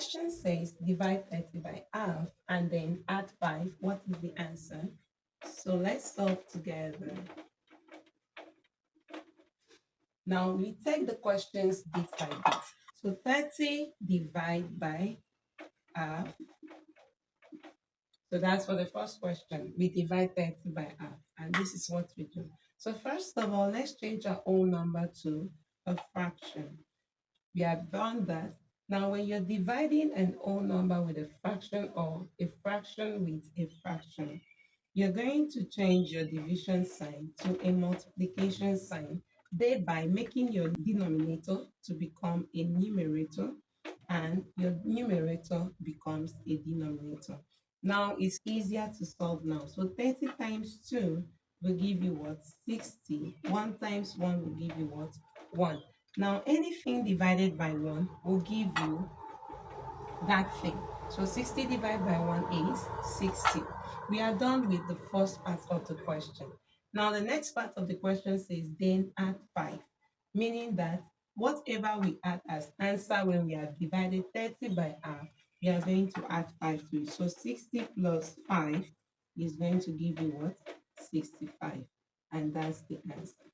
question says divide 30 by half and then add 5. What is the answer? So let's solve together. Now we take the questions bit by bit. So 30 divided by half. So that's for the first question. We divide 30 by half, and this is what we do. So first of all, let's change our whole number to a fraction. We have done that. Now, when you're dividing an whole number with a fraction or a fraction with a fraction, you're going to change your division sign to a multiplication sign, thereby making your denominator to become a numerator and your numerator becomes a denominator. Now it's easier to solve now. So 30 times 2 will give you what? 60. 1 times 1 will give you what? 1. Now anything divided by 1 will give you that thing. So 60 divided by 1 is 60. We are done with the first part of the question. Now the next part of the question says then add 5, meaning that whatever we add as answer when we have divided 30 by half, we are going to add 5 to it. So 60 plus 5 is going to give you what? 65. And that's the answer.